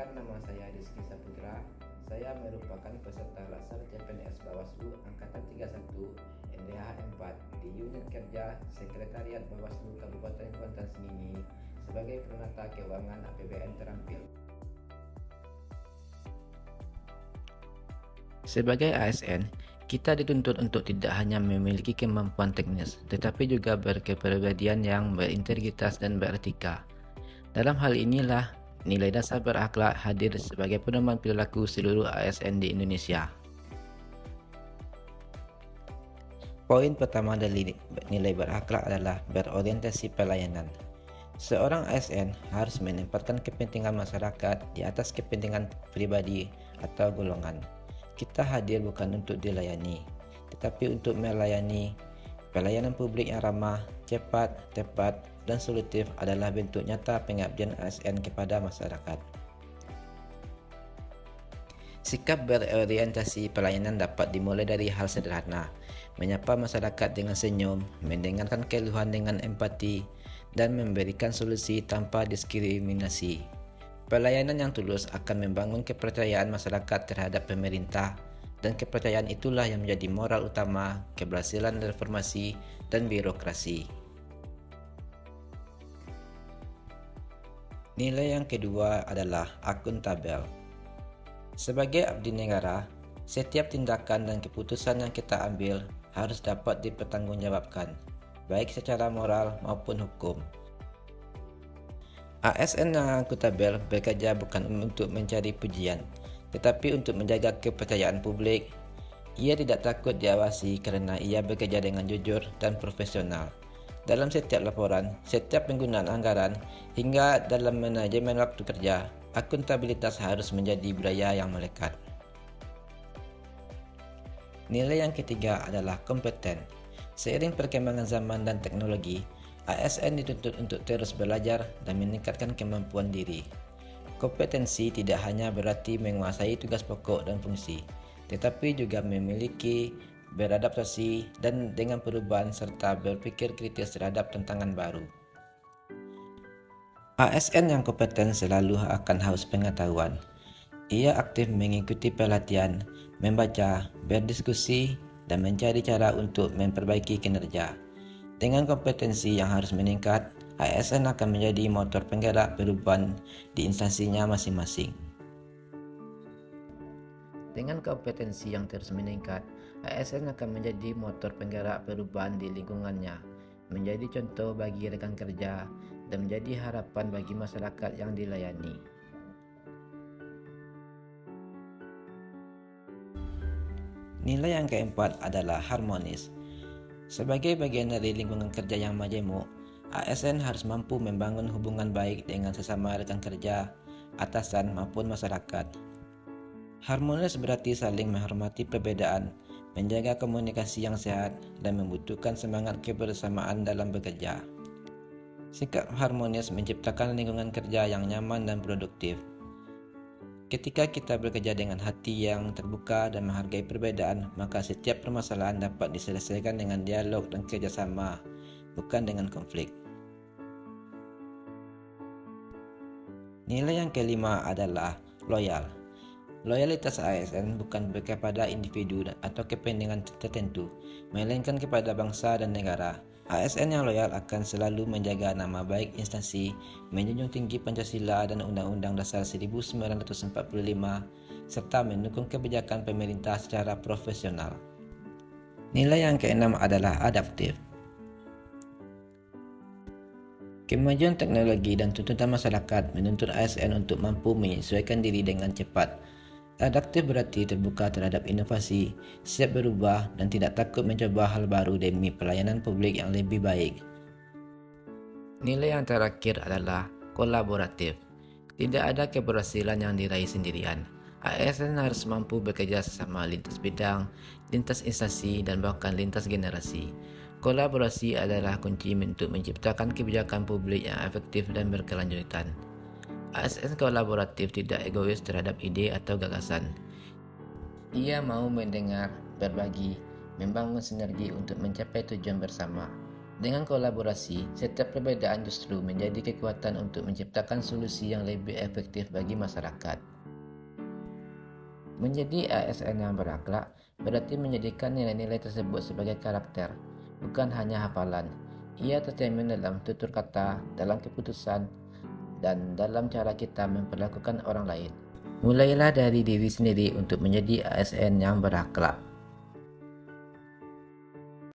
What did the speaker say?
Perkenalkan, nama saya Rizky Saputra. Saya merupakan peserta laksar CPNS Bawaslu Angkatan 31 NDH 4 di unit kerja Sekretariat Bawaslu Kabupaten Kuantan Sengingi sebagai penata keuangan APBN terampil. Sebagai ASN, kita dituntut untuk tidak hanya memiliki kemampuan teknis, tetapi juga berkepribadian yang berintegritas dan beretika. Dalam hal inilah, nilai dasar berakhlak hadir sebagai pedoman perilaku seluruh ASN di Indonesia. Poin pertama dari nilai berakhlak adalah berorientasi pelayanan. Seorang ASN harus menempatkan kepentingan masyarakat di atas kepentingan pribadi atau golongan. Kita hadir bukan untuk dilayani, tetapi untuk melayani. Pelayanan publik yang ramah, cepat, tepat, dan solutif adalah bentuk nyata pengabdian ASN kepada masyarakat. Sikap berorientasi pelayanan dapat dimulai dari hal sederhana, menyapa masyarakat dengan senyum, mendengarkan keluhan dengan empati, dan memberikan solusi tanpa diskriminasi. Pelayanan yang tulus akan membangun kepercayaan masyarakat terhadap pemerintah, dan kepercayaan itulah yang menjadi moral utama keberhasilan reformasi dan birokrasi. Nilai yang kedua adalah akuntabel. Sebagai abdi negara, setiap tindakan dan keputusan yang kita ambil harus dapat dipertanggungjawabkan, baik secara moral maupun hukum. ASN yang akuntabel bekerja bukan untuk mencari pujian, tetapi untuk menjaga kepercayaan publik. Ia tidak takut diawasi kerana ia bekerja dengan jujur dan profesional. Dalam setiap laporan, setiap penggunaan anggaran, hingga dalam manajemen waktu kerja, akuntabilitas harus menjadi budaya yang melekat. Nilai yang ketiga adalah kompeten. Seiring perkembangan zaman dan teknologi, ASN dituntut untuk terus belajar dan meningkatkan kemampuan diri. Kompetensi tidak hanya berarti menguasai tugas pokok dan fungsi, tetapi juga memiliki beradaptasi dan dengan perubahan serta berpikir kritis terhadap tantangan baru. ASN yang kompeten selalu akan haus pengetahuan. Ia aktif mengikuti pelatihan, membaca, berdiskusi, dan mencari cara untuk memperbaiki kinerja. Dengan kompetensi yang harus meningkat, ASN akan menjadi motor penggerak perubahan di instansinya masing-masing. Dengan kompetensi yang terus meningkat, ASN akan menjadi motor penggerak perubahan di lingkungannya, menjadi contoh bagi rekan kerja, dan menjadi harapan bagi masyarakat yang dilayani. Nilai yang keempat adalah harmonis. Sebagai bagian dari lingkungan kerja yang majemuk, ASN harus mampu membangun hubungan baik dengan sesama rekan kerja, atasan maupun masyarakat. Harmonis berarti saling menghormati perbedaan, menjaga komunikasi yang sehat, dan membutuhkan semangat kebersamaan dalam bekerja. Sikap harmonis menciptakan lingkungan kerja yang nyaman dan produktif. Ketika kita bekerja dengan hati yang terbuka dan menghargai perbedaan, maka setiap permasalahan dapat diselesaikan dengan dialog dan kerjasama, bukan dengan konflik. Nilai yang kelima adalah loyal. Loyalitas ASN bukan kepada individu atau kepentingan tertentu, melainkan kepada bangsa dan negara. ASN yang loyal akan selalu menjaga nama baik instansi, menjunjung tinggi Pancasila dan Undang-Undang Dasar 1945, serta mendukung kebijakan pemerintah secara profesional. Nilai yang keenam adalah adaptif. Kemajuan teknologi dan tuntutan masyarakat menuntut ASN untuk mampu menyesuaikan diri dengan cepat. Adaptif berarti terbuka terhadap inovasi, siap berubah, dan tidak takut mencoba hal baru demi pelayanan publik yang lebih baik. Nilai yang terakhir adalah kolaboratif. Tidak ada keberhasilan yang diraih sendirian. ASN harus mampu bekerja sesama lintas bidang, lintas instansi, dan bahkan lintas generasi. Kolaborasi adalah kunci untuk menciptakan kebijakan publik yang efektif dan berkelanjutan. ASN kolaboratif tidak egois terhadap ide atau gagasan. Ia mau mendengar, berbagi, membangun sinergi untuk mencapai tujuan bersama. Dengan kolaborasi, setiap perbedaan justru menjadi kekuatan untuk menciptakan solusi yang lebih efektif bagi masyarakat. Menjadi ASN yang berakhlak berarti menjadikan nilai-nilai tersebut sebagai karakter, bukan hanya hafalan. Ia tercermin dalam tutur kata, dalam keputusan, dan dalam cara kita memperlakukan orang lain. Mulailah dari diri sendiri untuk menjadi ASN yang berakhlak.